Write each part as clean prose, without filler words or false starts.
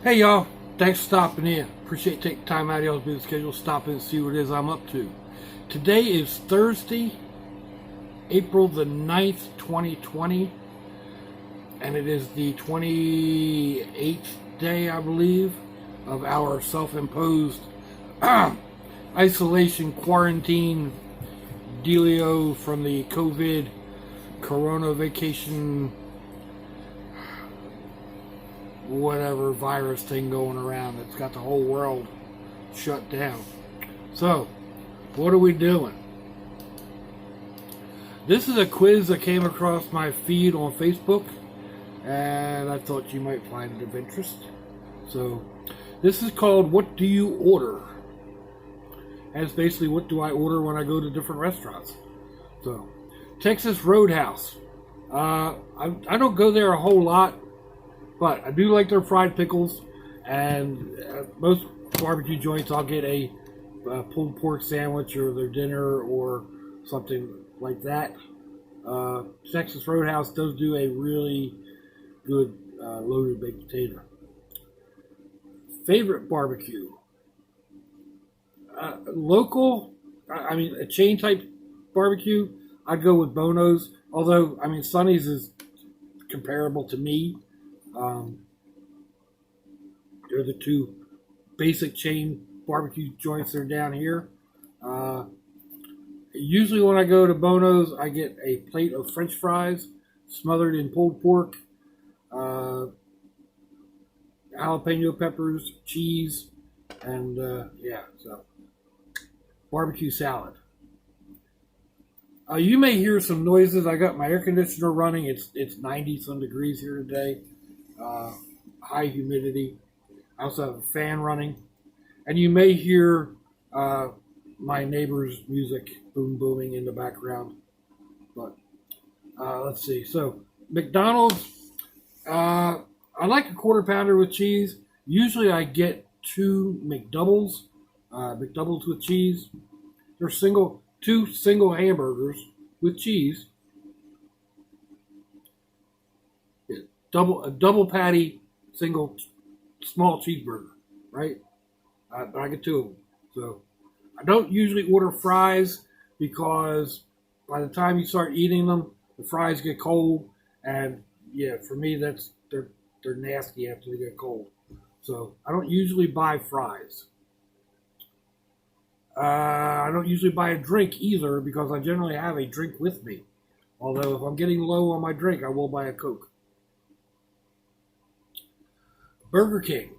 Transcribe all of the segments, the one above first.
Hey y'all, thanks for stopping in. Appreciate taking time out of y'all's busy schedule, stop in and see what it is I'm up to. Today is Thursday, April the 9th, 2020, and it is the 28th day, I believe, of our self-imposed isolation quarantine dealio from the COVID Corona vacation whatever virus thing going around that's got the whole world shut down. So, what are we doing? This is a quiz that came across my feed on Facebook, and I thought you might find it of interest. So, this is called What Do You Order? And it's basically what do I order when I go to different restaurants. So, Texas Roadhouse. I don't go there a whole lot, but I do like their fried pickles, and most barbecue joints I'll get a pulled pork sandwich or their dinner or something like that. Texas Roadhouse does do a really good loaded baked potato. Favorite barbecue? Local, a chain type barbecue, I'd go with Bono's, although, Sonny's is comparable to me. They're the two basic chain barbecue joints that are down here. Usually when I go to Bono's, I get a plate of French fries smothered in pulled pork, jalapeno peppers, cheese, and so barbecue salad. You may hear some noises. I got my air conditioner running. It's 90 some degrees here today. High humidity. I also have a fan running, and you may hear my neighbor's music booming in the background. But let's see. So McDonald's, I like a quarter pounder with cheese. Usually I get two McDoubles with cheese. They're two single hamburgers with cheese. A double patty, single small cheeseburger, right? But I get two of them. So I don't usually order fries because by the time you start eating them, the fries get cold, and for me they're nasty after they get cold. So I don't usually buy fries. I don't usually buy a drink either because I generally have a drink with me. Although if I'm getting low on my drink, I will buy a Coke. Burger King.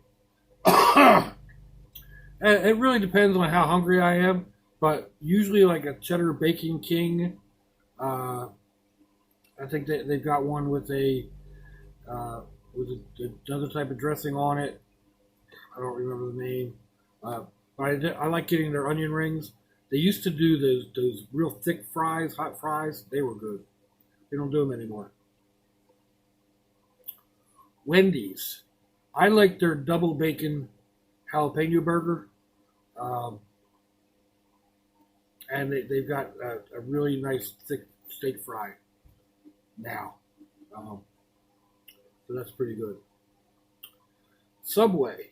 It really depends on how hungry I am, but usually like a cheddar bacon king. I think they've got one with another type of dressing on it. I don't remember the name. But I like getting their onion rings. They used to do those real thick fries, hot fries. They were good. They don't do them anymore. Wendy's. I like their double bacon jalapeno burger. And they've got a really nice thick steak fry now. So that's pretty good. Subway.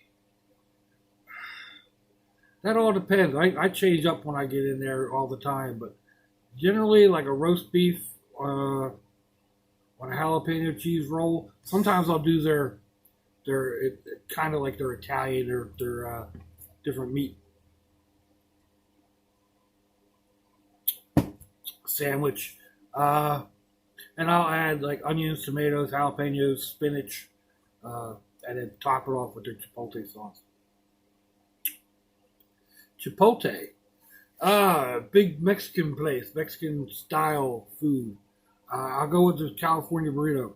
That all depends. I change up when I get in there all the time, but generally like a roast beef on a jalapeno cheese roll. Sometimes I'll do their kind of like their Italian or their different meat sandwich, and I'll add like onions, tomatoes, jalapenos, spinach, and then top it off with their chipotle sauce. Chipotle, big Mexican place, Mexican style food. I'll go with the California burrito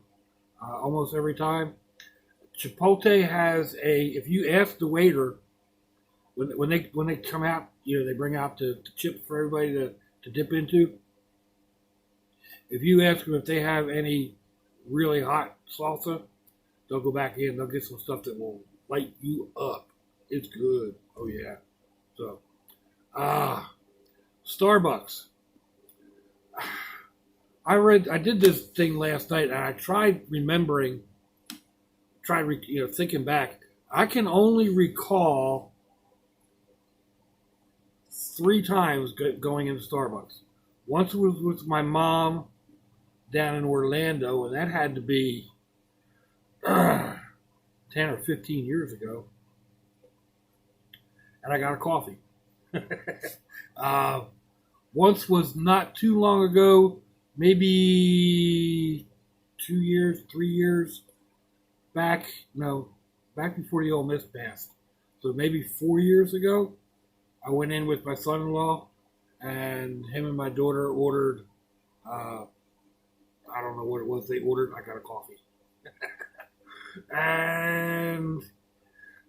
almost every time. Chipotle has if you ask the waiter, when they come out, they bring out the chips for everybody to dip into. If you ask them if they have any really hot salsa, they'll go back in. They'll get some stuff that will light you up. It's good. Oh yeah. So, Starbucks. I did this thing last night, and I tried thinking back. I can only recall 3 times going into Starbucks. Once was with my mom down in Orlando, and that had to be 10 or 15 years ago. And I got a coffee. Once was not too long ago, maybe 2 years, 3 years back. No, back before the Ole Miss passed. So maybe 4 years ago, I went in with my son-in-law, and him and my daughter ordered, I don't know what it was they ordered. I got a coffee. And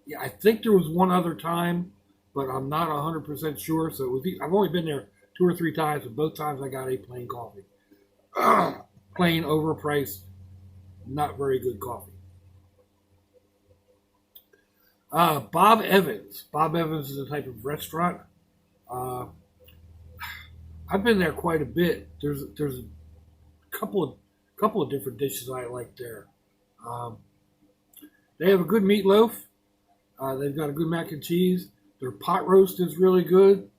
yeah, I think there was one other time, but I'm not 100% sure. So it was, I've only been there 2 or 3 times, and both times I got a plain coffee. Plain, overpriced, not very good coffee. Bob Evans. Bob Evans is a type of restaurant. I've been there quite a bit. There's a couple of different dishes I like there. They have a good meatloaf. They've got a good mac and cheese. Their pot roast is really good.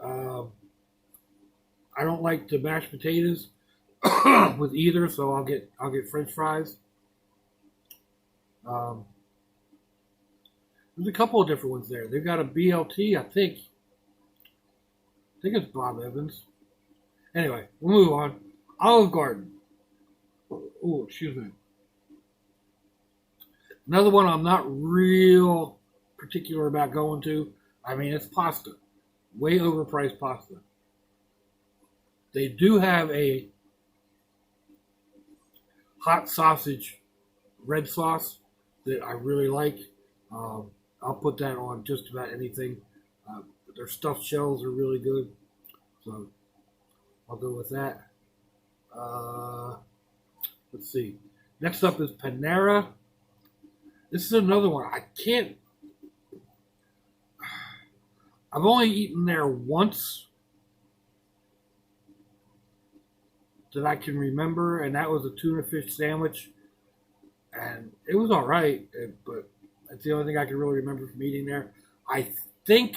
I don't like the mashed potatoes with either, so I'll get French fries. There's a couple of different ones there. They've got a BLT, I think. I think it's Bob Evans. Anyway, we'll move on. Olive Garden. Oh, excuse me. Another one I'm not real particular about going to. I mean, it's pasta. Way overpriced pasta. They do have a hot sausage red sauce that I really like. I'll put that on just about anything. Their stuffed shells are really good. So I'll go with that. Let's see. Next up is Panera. This is another one. I've only eaten there once that I can remember, and that was a tuna fish sandwich. And it was all right, but that's the only thing I can really remember from eating there. I think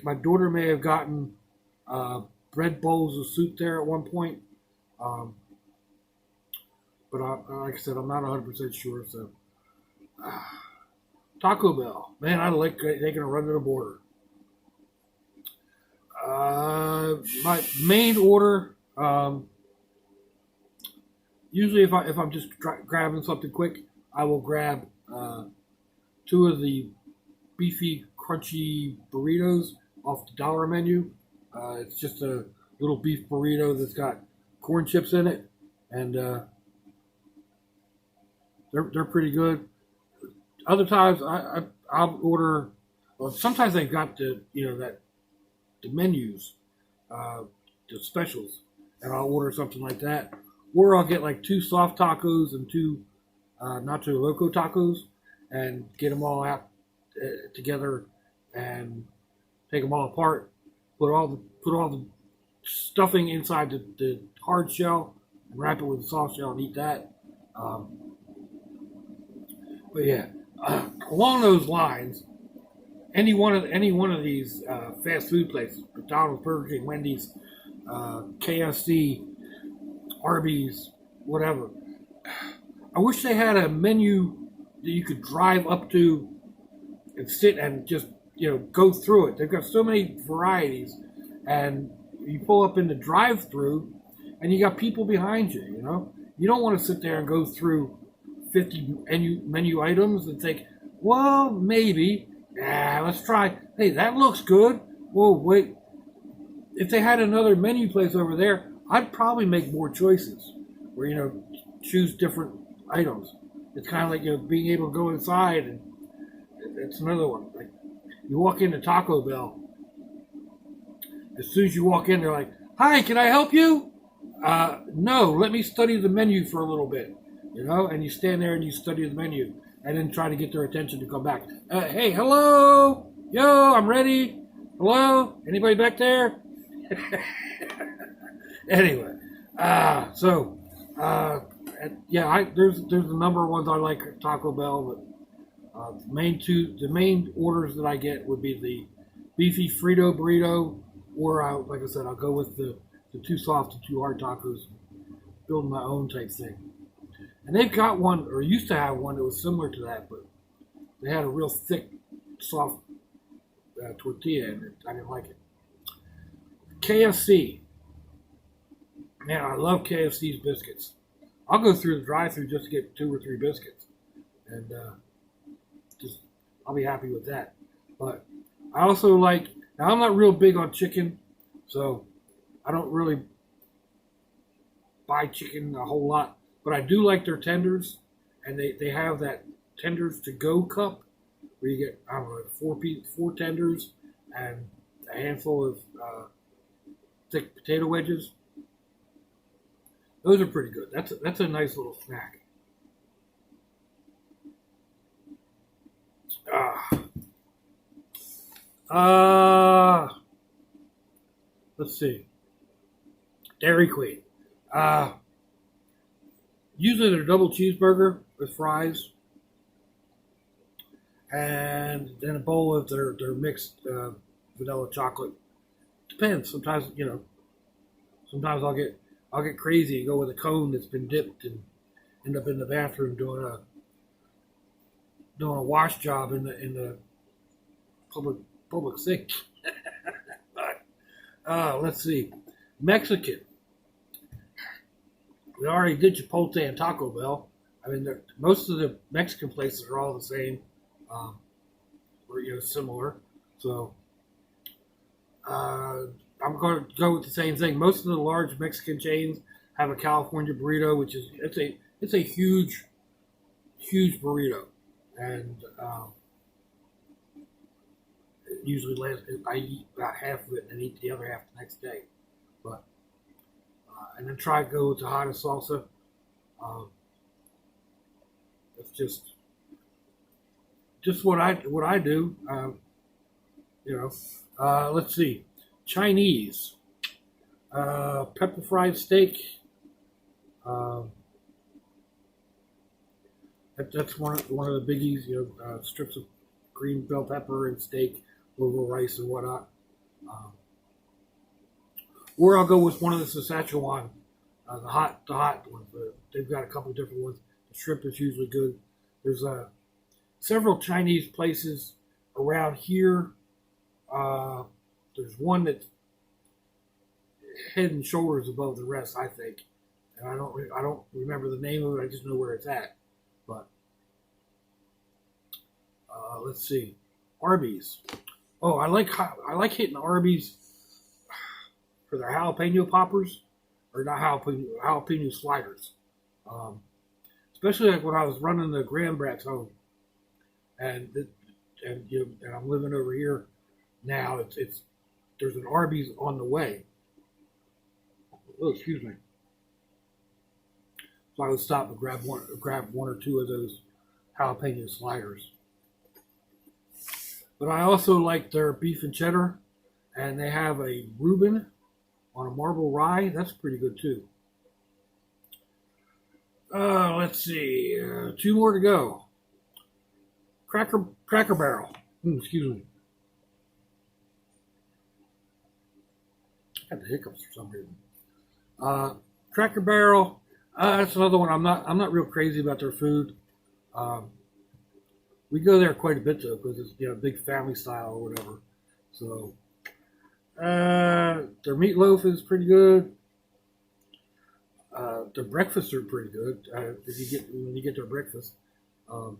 my daughter may have gotten bread bowls of soup there at one point. But like I said, I'm not 100% sure. So Taco Bell. Man, I like taking a run to the border. My main order, usually if I'm just grabbing something quick, I will grab 2 of the beefy, crunchy burritos off the dollar menu. It's just a little beef burrito that's got corn chips in it, and they're pretty good. Other times I'll order. Well, sometimes they've got the menus, the specials, and I'll order something like that, or I'll get like 2 soft tacos and 2 nacho loco tacos, and get them all out together and take them all apart. Put all the stuffing inside the hard shell and wrap it with the soft shell and eat that. But yeah, along those lines, any one of these fast food places, McDonald's, Burger King, Wendy's, KFC, Arby's, whatever. I wish they had a menu that you could drive up to and sit and just go through it. They've got so many varieties, and you pull up in the drive-through, and you got people behind you. You don't want to sit there and go through 50 menu items and think, well, maybe. Let's try. Hey, that looks good. Whoa, wait. If they had another menu place over there, I'd probably make more choices where, choose different items. It's kind of like, being able to go inside, and it's another one. Like, you walk into Taco Bell. As soon as you walk in, they're like, hi, can I help you? No, let me study the menu for a little bit. And you stand there and you study the menu and then try to get their attention to come back. Hey, hello? Yo, I'm ready. Hello? Anybody back there? Anyway, there's a number of ones I like at Taco Bell, The main orders that I get would be the beefy Frito burrito, or like I said, I'll go with the too soft and too hard tacos, building my own type thing. And they've got one, or used to have one that was similar to that, but they had a real thick, soft tortilla, and I didn't like it. KFC. Man, I love KFC's biscuits. I'll go through the drive-thru just to get 2 or 3 biscuits, and I'll be happy with that. But I also like. Now I'm not real big on chicken, so I don't really buy chicken a whole lot. But I do like their tenders, and they have that tenders to go cup where you get, I don't know, 4 tenders and a handful of thick potato wedges. Those are pretty good. That's a nice little snack. Let's see. Dairy Queen. Usually they're double cheeseburger with fries, and then a bowl of their mixed vanilla chocolate. Depends. Sometimes Sometimes I'll get crazy and go with a cone that's been dipped and end up in the bathroom doing a wash job in the public sink. Let's see. Mexican. We already did Chipotle and Taco Bell. I mean, most of the Mexican places are all the same, or similar. So I'm going to go with the same thing. Most of the large Mexican chains have a California burrito, which is it's a huge burrito, and it usually lasts. I eat about half of it and eat the other half the next day, but. And then try to go with the hottest salsa. It's just what I do. Let's see, Chinese, pepper fried steak. That's one of the biggies. Strips of green bell pepper and steak over rice and whatnot. Or I'll go with one of the Szechuan, the hot ones. They've got a couple different ones. The shrimp is usually good. There's several Chinese places around here. There's one that's head and shoulders above the rest, I think. And I don't remember the name of it. I just know where it's at. But let's see, Arby's. Oh, I like hitting Arby's for their jalapeno poppers, or not jalapeno sliders. Especially like when I was running the Graham-Bratz home, and I'm living over here now. It's there's an Arby's on the way. Oh, excuse me. So I would stop and grab one or two of those jalapeno sliders. But I also like their beef and cheddar, and they have a Reuben on a marble rye. That's pretty good too. Let's see. 2 more to go. Cracker Barrel. Excuse me. I had the hiccups for some reason. Cracker Barrel. That's another one. I'm not real crazy about their food. We go there quite a bit though, because it's big family style or whatever. So their meatloaf is pretty good. Their breakfasts are pretty good. When you get their breakfast. But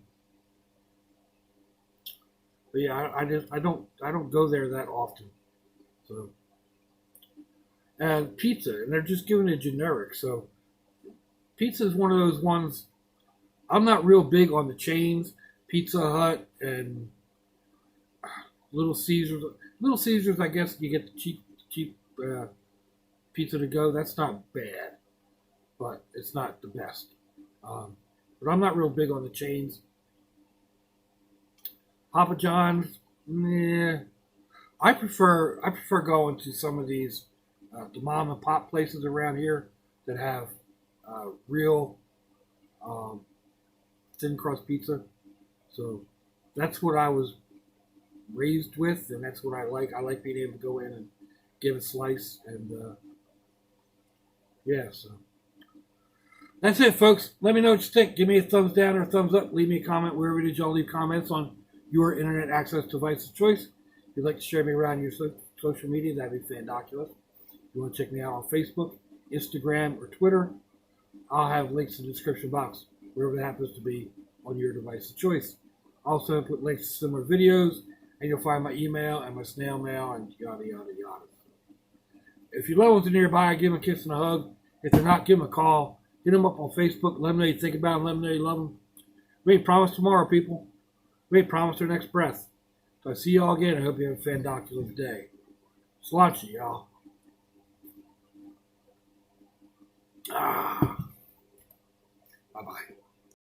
yeah, I don't go there that often. So and pizza, and they're just giving it generic. So pizza is one of those ones. I'm not real big on the chains. Pizza Hut and Little Caesars. Little Caesars, I guess you get the cheap pizza to go. That's not bad, but it's not the best. But I'm not real big on the chains. Papa John's, meh. I prefer going to some of these the mom and pop places around here that have real thin crust pizza. So that's what I was raised with, and that's what I like. I like being able to go in and give a slice, and yeah, so that's it, folks. Let me know what you think. Give me a thumbs down or a thumbs up. Leave me a comment wherever it is y'all leave comments on your internet access device of choice. If you'd like to share me around your social media, that'd be fandoculous. If you want to check me out on Facebook, Instagram, or Twitter, I'll have links in the description box, wherever it happens to be on your device of choice. Also, put links to similar videos, and you'll find my email and my snail mail and yada, yada, yada. If your loved ones are nearby, give them a kiss and a hug. If they're not, give them a call. Hit them up on Facebook. Let them know you think about them. Let them know you love them. We ain't promised tomorrow, people. We ain't promised our next breath. So I see y'all again. I hope you have a fandoculous day. Sláinte, y'all. Bye-bye.